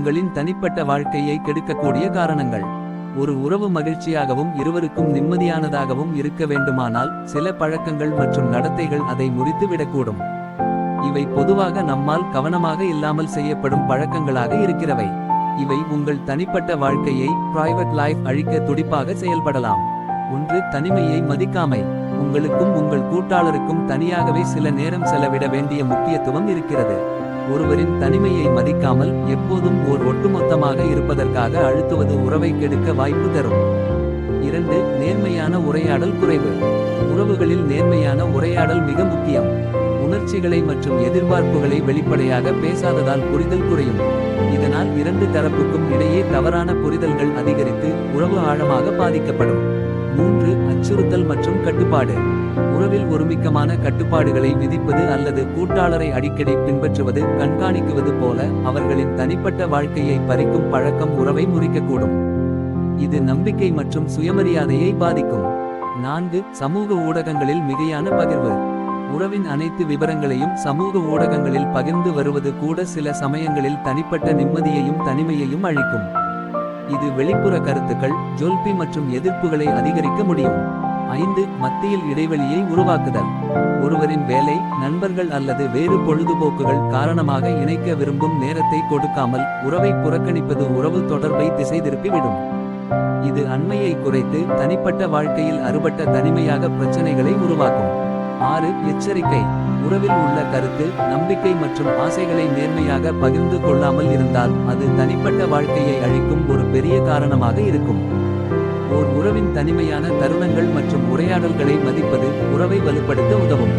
உங்களின் தனிப்பட்ட வாழ்க்கையை கெடுக்கக்கூடிய காரணங்கள். ஒரு உறவு மகிழ்ச்சியாகவும் இருவருக்கும் நிம்மதியானதாகவும் இருக்க வேண்டுமானால் சில பழக்கங்கள் மற்றும் நடத்தைகள் அதை முறித்து விடக்கூடும். இவை பொதுவாக நம்மால் கவனமாக இல்லாமல் செய்யப்படும் பழக்கங்களாக இருக்கிறவை. இவை உங்கள் தனிப்பட்ட வாழ்க்கையை பிரைவேட் லைஃப் அழிக்க துடிப்பாக செயல்படலாம். 1. தனிமையை மதிக்காமை. உங்களுக்கும் உங்கள் கூட்டாளருக்கும் தனியாகவே சில நேரம் செலவிட வேண்டிய முக்கியத்துவம் இருக்கிறது. ஒருவரின் தனிமையை மதிக்காமல் எப்போதும் ஓர் ஒட்டுமொத்தமாக இருப்பதற்காக அழுத்துவது உறவை கெடுக்க வாய்ப்பு தரும். 2. நேர்மையான உரையாடல் குறைவு. உறவுகளில் நேர்மையான உரையாடல் மிக முக்கியம். உணர்ச்சிகளை மற்றும் எதிர்பார்ப்புகளை வெளிப்படையாக பேசாததால் புரிதல் குறையும். இதனால் இரண்டு தரப்புக்கும் இடையே தவறான புரிதல்கள் அதிகரித்து உறவு ஆழமாக பாதிக்கப்படும். 3. அச்சுறுத்தல் மற்றும் கட்டுப்பாடு. உறவில் ஒருமிக்கமான கட்டுப்பாடுகளை விதிப்பது அல்லது கூட்டாளரை அடிக்கடி பின்பற்றுவது கண்காணிக்குவது போல அவர்களின் தனிப்பட்ட வாழ்க்கையை பறிக்கும் பழக்கம் உறவை முறிக்கக்கூடும். இது நம்பிக்கை மற்றும் சுயமரியாதையை பாதிக்கும். 4. சமூக ஊடகங்களில் மிகையான பகிர்வு. உறவின் அனைத்து விவரங்களையும் சமூக ஊடகங்களில் பகிர்ந்து வருவது கூட சில சமயங்களில் தனிப்பட்ட நிம்மதியையும் தனிமையையும் அழிக்கும். இது வெளிப்புற கருத்துக்கள் ஜொல்பி மற்றும் எதிர்ப்புகளை அதிகரிக்க முடியும். 5. மத்தியில் இடைவெளியை உருவாக்குதல். ஒருவரின் வேலை நண்பர்கள் அல்லது வேறு பொழுதுபோக்குகள் காரணமாக இணைக்க விரும்பும் நேரத்தை கொடுக்காமல் உறவை புறக்கணிப்பது உறவு தொடர்பை திசை திருப்பிவிடும். இது அண்மையை குறைத்து தனிப்பட்ட வாழ்க்கையில் அறுபட்ட தனிமையாக பிரச்சனைகளை உருவாக்கும். 6. எச்சரிக்கை. உறவில் உள்ள கருத்து நம்பிக்கை மற்றும் ஆசைகளை நேர்மையாக பகிர்ந்து கொள்ளாமல் இருந்தால் அது தனிப்பட்ட வாழ்க்கையை அழிக்கும் ஒரு பெரிய காரணமாக இருக்கும். ஓர் உறவின் தனிமையான தருணங்கள் மற்றும் உரையாடல்களை மதிப்பது உறவை வலுப்படுத்த உதவும்.